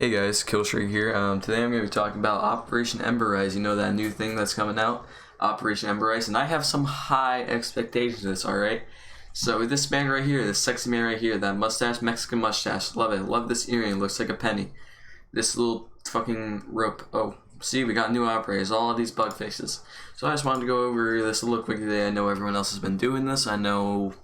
Hey guys, Killstreak here. Today I'm going to be talking about Operation Emberise. You know that new thing that's coming out, Operation Emberise, and I have some high expectations of this. All right. So this man right here, this sexy man right here, that mustache, Mexican mustache, love it. Love this earring, looks like a penny. This little fucking rope. Oh, see, we got new operators. All of these bug faces. So I just wanted to go over this a little quick today. I know everyone else has been doing this. I know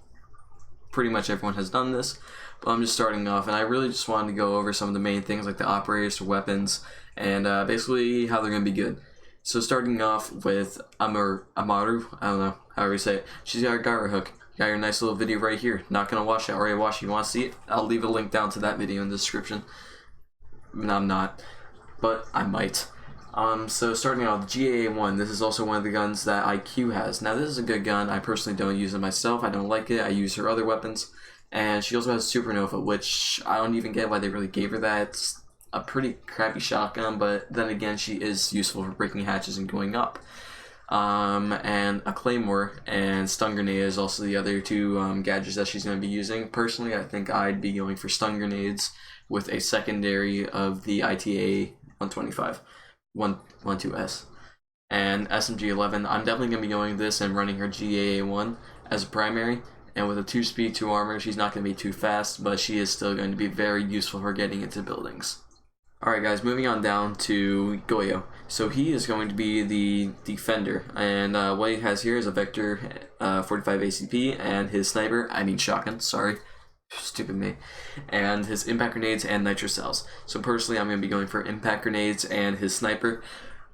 pretty much everyone has done this, but I'm just starting off, and I really just wanted to go over some of the main things like the operators, the weapons, and basically how they're going to be good. So starting off with Amaru, I don't know how you say it. She's got a gyro hook. You got your nice little video right here. Not going to watch it. Already watched it. You want to see it? I'll leave a link down to that video in the description. No, I'm not, but I might. So starting off, GAA1, this is also one of the guns that IQ has. Now this is a good gun. I personally don't use it myself. I don't like it. I use her other weapons. And she also has Supernova, which I don't even get why they really gave her that. It's a pretty crappy shotgun, but then again, she is useful for breaking hatches and going up. And a Claymore and Stun Grenade is also the other two gadgets that she's going to be using. Personally, I think I'd be going for Stun Grenades with a secondary of the ITA 125. 12S and SMG11. I'm definitely going to be going this and running her GAA1 as a primary, and with a 2-speed 2 armor, she's not going to be too fast, but she is still going to be very useful for getting into buildings. Alright guys, moving on down to Goyo. So he is going to be the defender, and what he has here is a Vector 45 ACP and his sniper, shotgun, sorry. Stupid me. And his impact grenades and nitro cells. So personally, I'm going to be going for impact grenades and his sniper,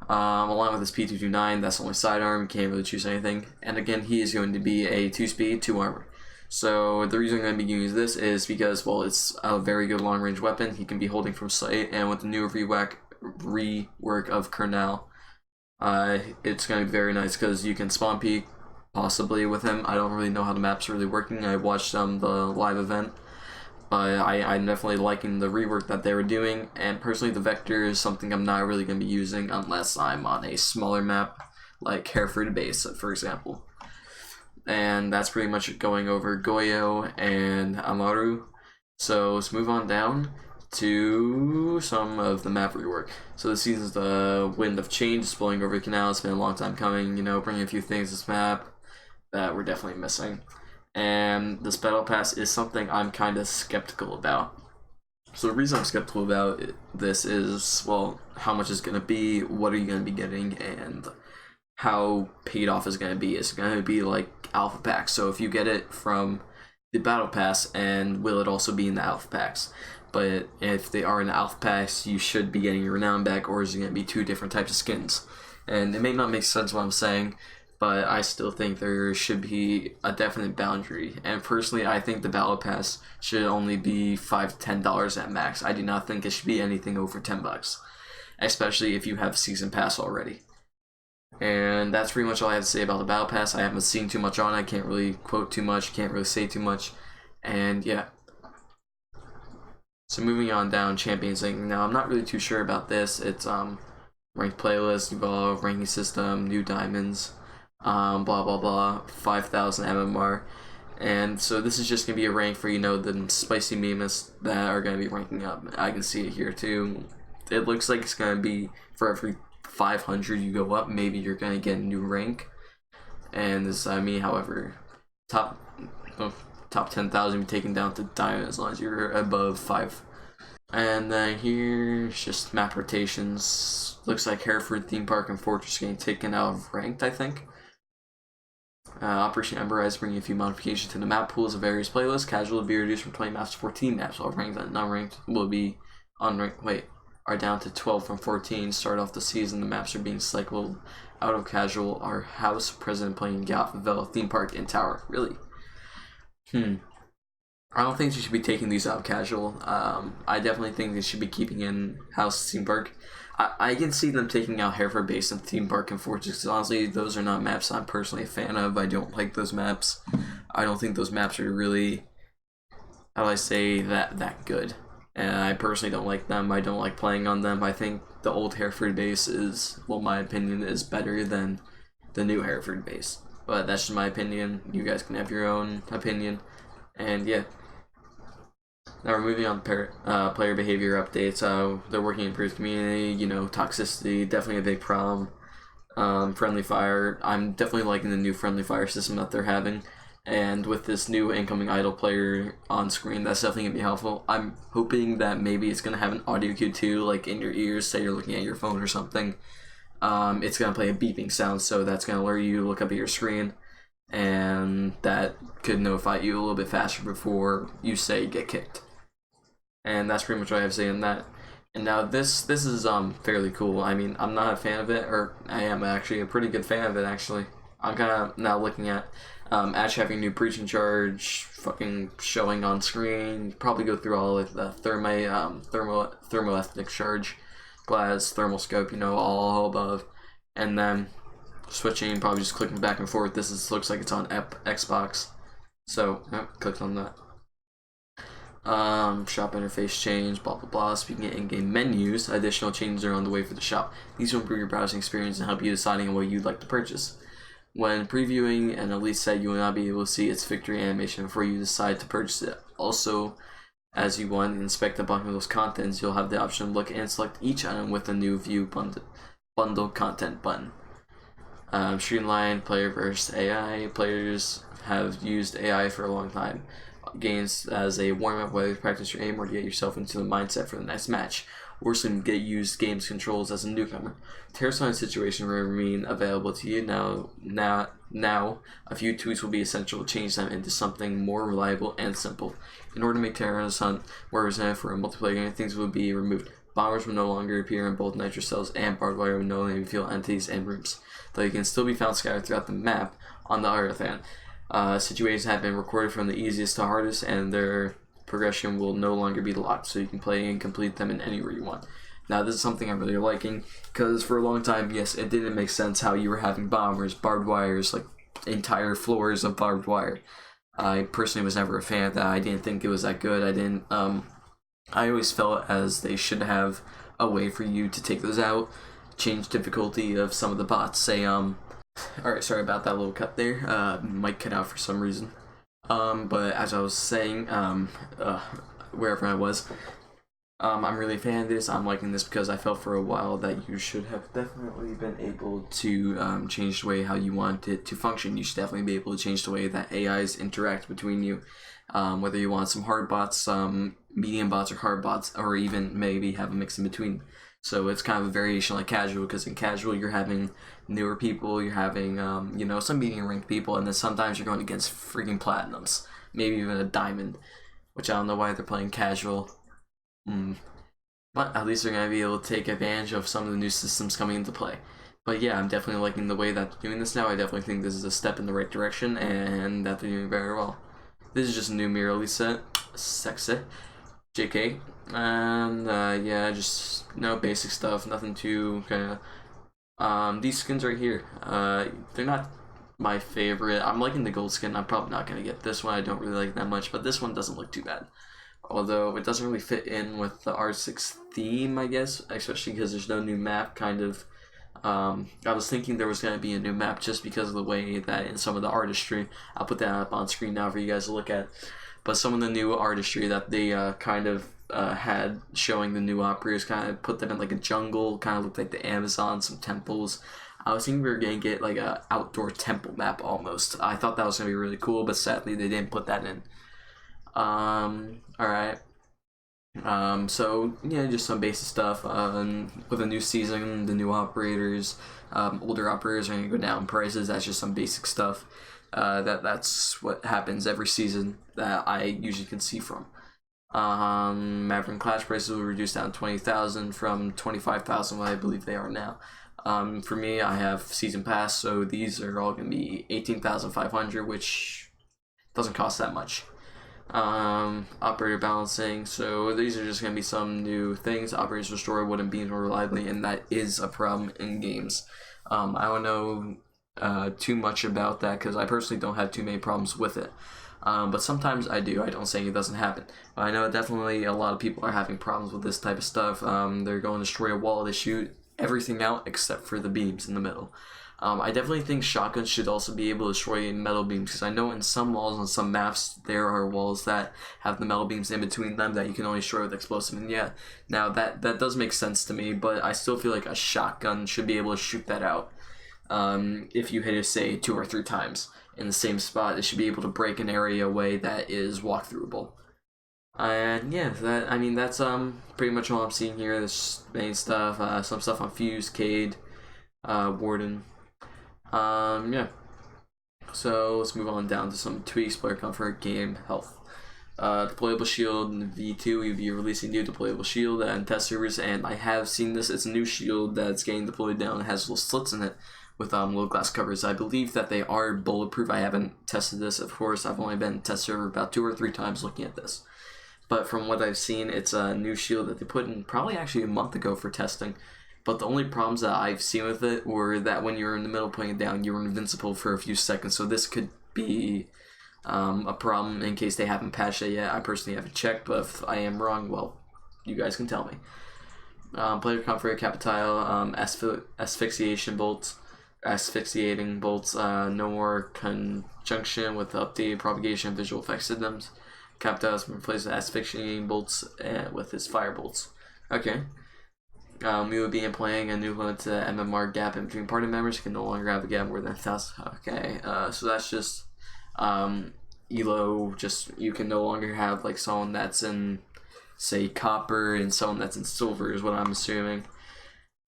along with his P229. That's only sidearm, can't really choose anything. And again, he is going to be a 2-speed 2 armor. So the reason I'm going to be using this is because, well, it's a very good long range weapon. He can be holding from sight, and with the new rework of Kernel, it's going to be very nice because you can spawn peek possibly with him. I don't really know how the map's really working. I watched the live event, but I'm definitely liking the rework that they were doing, and personally the Vector is something I'm not really going to be using unless I'm on a smaller map like Hereford Base, for example. And that's pretty much going over Goyo and Amaru. So let's move on down to some of the map rework. So this season's the Wind of Change is blowing over the canal. It's been a long time coming, bringing a few things to this map that we're definitely missing. And this battle pass is something I'm kind of skeptical about. So the reason I'm skeptical about this is, well, how much is going to be, what are you going to be getting, and how paid off is going to be. It's going to be like alpha packs. So if you get it from the battle pass, and will it also be in the alpha packs? But if they are in the alpha packs, you should be getting your renown back, or is it going to be two different types of skins? And it may not make sense what I'm saying, but I still think there should be a definite boundary. And personally, I think the battle pass should only be $5 to $10 at max. I do not think it should be anything over $10, especially if you have season pass already. And that's pretty much all I have to say about the battle pass. I haven't seen too much on it. I can't really quote too much, can't really say too much, and yeah. So moving on down, Champions League. Now I'm not really too sure about this. It's ranked playlist, evolve, ranking system, new diamonds, blah blah blah, 5,000 MMR. And so this is just going to be a rank for, the spicy memes that are going to be ranking up. I can see it here too. It looks like it's going to be for every 500 you go up, maybe you're going to get a new rank. And this, however, top 10,000 be taken down to diamond as long as you're above 5. And then here's just map rotations. Looks like Hereford Theme Park and Fortress getting taken out of ranked, I think. Operation Emberise bringing a few modifications to the map pools of various playlists. Casual will be reduced from 20 maps to 14 maps, while ranked and non-ranked will be are down to 12 from 14. Start off the season, the maps are being cycled out of casual. Our house president playing Villa Theme Park and Tower. Really? I don't think you should be taking these out casual. I definitely think they should be keeping in house Theme Park. I can see them taking out Hereford Base and Theme Park and Fortress, because honestly, those are not maps I'm personally a fan of. I don't like those maps. I don't think those maps are really, how do I say, that good. And I personally don't like them. I don't like playing on them. I think the old Hereford Base is, well, my opinion, is better than the new Hereford Base. But that's just my opinion. You guys can have your own opinion. And yeah. Now we're moving on to player behavior updates. They're working to improve community. Toxicity definitely a big problem. Friendly fire. I'm definitely liking the new friendly fire system that they're having. And with this new incoming idle player on screen, that's definitely going to be helpful. I'm hoping that maybe it's going to have an audio cue too, like in your ears, say you're looking at your phone or something. It's going to play a beeping sound, so that's going to alert you to look up at your screen. And that could notify you a little bit faster before you say you get kicked. And that's pretty much what I have to say on that. And now this is fairly cool. I mean, I'm not a fan of it, or I am actually a pretty good fan of it actually. I'm kind of now looking at actually having a new preaching charge, fucking showing on screen. Probably go through all of the thermoethnic charge, glass, thermal scope, all above, and then switching, probably just clicking back and forth. Looks like it's on Xbox, so clicked on that. Shop interface change, blah blah blah. Speaking of in-game menus, additional changes are on the way for the shop. These will improve your browsing experience and help you deciding on what you'd like to purchase. When previewing an Elite set, you will not be able to see its victory animation before you decide to purchase it. Also, as you want to inspect the bundle's contents, you'll have the option to look and select each item with a new view bundle content button. Streamlined player versus AI. Players have used AI for a long time. Games as a warm-up, whether to practice your aim or to get yourself into the mindset for the next match, or some get used games controls as a newcomer. Terraforming situation will remain available to you now. A few tweaks will be essential to change them into something more reliable and simple. In order to make Terra's Hunt more representative for a multiplayer game, things will be removed. Bombers will no longer appear in both nitro cells, and barbed wire will no longer reveal entities and rooms, though you can still be found scattered throughout the map. On the other hand, situations have been recorded from the easiest to hardest, and their progression will no longer be locked, so you can play and complete them in anywhere you want. Now, this is something I'm really liking, because for a long time, yes, it didn't make sense how you were having bombers, barbed wires, like entire floors of barbed wire. I personally was never a fan of that. I didn't think it was that good. I always felt as they should have a way for you to take those out, change difficulty of some of the bots, say, alright, sorry about that little cut there. Might cut out for some reason. But as I was saying, wherever I was, I'm really a fan of this. I'm liking this because I felt for a while that you should have definitely been able to change the way how you want it to function. You should definitely be able to change the way that AIs interact between you. Whether you want some hard bots, medium bots, or hard bots, or even maybe have a mix in between. So it's kind of a variation like casual, because in casual you're having newer people, you're having some medium ranked people, and then sometimes you're going against freaking platinums, maybe even a diamond, which I don't know why they're playing casual. But at least they're going to be able to take advantage of some of the new systems coming into play. But yeah, I'm definitely liking the way that they're doing this now. I definitely think this is a step in the right direction, and that they're doing very well. This is just a new mirror set, sexy, JK, and yeah, just basic stuff, nothing too kind of. These skins right here, they're not my favorite. I'm liking the gold skin. I'm probably not gonna get this one. I don't really like that much, but this one doesn't look too bad. Although it doesn't really fit in with the R6 theme, I guess, especially because there's no new map. Kind of. I was thinking there was going to be a new map just because of the way that in some of the artistry, I'll put that up on screen now for you guys to look at, but some of the new artistry that they kind of had showing the new operators, kind of put them in like a jungle, kind of looked like the Amazon, some temples. I was thinking we were going to get like a outdoor temple map almost. I thought that was going to be really cool, but sadly they didn't put that in. Alright. So yeah, just some basic stuff. With a new season, the new operators, older operators are gonna go down in prices. That's just some basic stuff. That's what happens every season that I usually can see from. Maverick and Clash prices will reduce down 20,000 from 25,000, what I believe they are now. For me, I have season pass, so these are all gonna be 18,500, which doesn't cost that much. Operator balancing, so these are just going to be some new things. Operators restore wood and beams more reliably, and that is a problem in games. I don't know too much about that because I personally don't have too many problems with it, but sometimes I do. I don't say it doesn't happen, but I know definitely a lot of people are having problems with this type of stuff. They're going to destroy a wall, they shoot everything out except for the beams in the middle. I definitely think shotguns should also be able to destroy metal beams, because I know in some walls on some maps there are walls that have the metal beams in between them that you can only destroy with explosive. And yeah, now that does make sense to me, but I still feel like a shotgun should be able to shoot that out. If you hit it, say, 2 or 3 times in the same spot, it should be able to break an area away that is walkthroughable. And yeah, that's pretty much all I'm seeing here. This main stuff, some stuff on Fuse, Cade, Warden. Yeah. So let's move on down to some tweaks, player comfort, game health. Deployable shield in V2, we'll be releasing new deployable shield and test servers, and I have seen this. It's a new shield that's getting deployed down. It has little slits in it with little glass covers. I believe that they are bulletproof. I haven't tested this, of course. I've only been test server about 2 or 3 times looking at this. But from what I've seen, it's a new shield that they put in probably actually a month ago for testing. But the only problems that I've seen with it were that when you were in the middle putting it down, you were invincible for a few seconds. So this could be a problem in case they haven't patched it yet. I personally haven't checked, but if I am wrong, well, you guys can tell me. Player comfort, Capitile, asphyxiation bolts, asphyxiating bolts, no more conjunction with updated propagation and visual effects systems. Capitile has been replaced with asphyxiating bolts with his fire bolts. Okay. We will be employing a new limit to the MMR gap in between party members. You can no longer have a gap more than 1,000. Okay, so that's just ELO. Just you can no longer have like someone that's in, say, copper and someone that's in silver is what I'm assuming.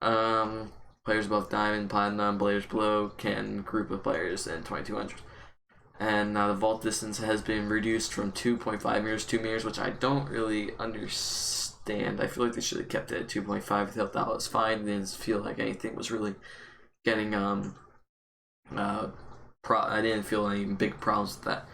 Players above diamond, platinum, players below can group with players in 2200. And now the vault distance has been reduced from 2.5 meters to 2 meters, which I don't really understand. I feel like they should have kept it at 2.5. I thought that was fine. It didn't feel like anything was really getting I didn't feel any big problems with that.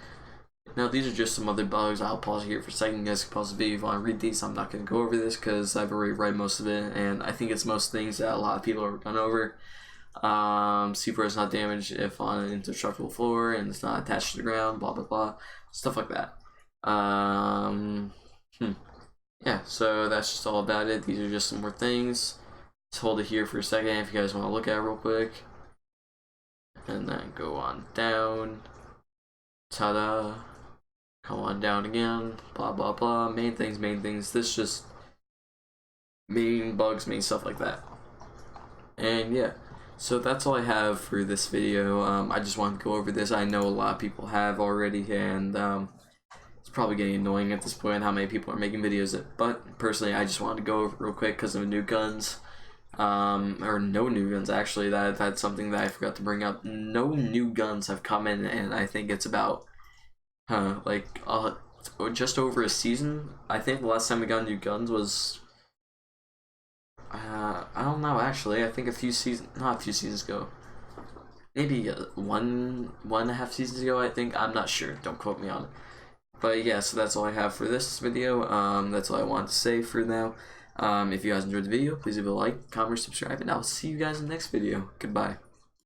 Now these are just some other bugs. I'll pause here for a second. You guys can pause the video if you want to read these. I'm not going to go over this because I've already read most of it, and I think it's most things that a lot of people have gone over. C4 is not damaged if on an indestructible floor and it's not attached to the ground, blah blah blah, stuff like that. Yeah, so that's just all about it. These are just some more things. Let's hold it here for a second if you guys want to look at it real quick. And then go on down. Ta-da. Come on down again. Blah blah blah. Main things. This just main bugs, main stuff like that. And yeah. So that's all I have for this video. I just wanted to go over this. I know a lot of people have already, and it's probably getting annoying at this point how many people are making videos. But personally, I just wanted to go over real quick because of new guns. Or no new guns actually. That's something that I forgot to bring up. No new guns have come in, and I think it's about just over a season. I think the last time we got new guns was I don't know actually. I think not a few seasons ago. Maybe one and a half seasons ago, I think. I'm not sure. Don't quote me on it. But yeah, so that's all I have for this video. That's all I wanted to say for now. If you guys enjoyed the video, please leave a like, comment, subscribe, and I'll see you guys in the next video. Goodbye.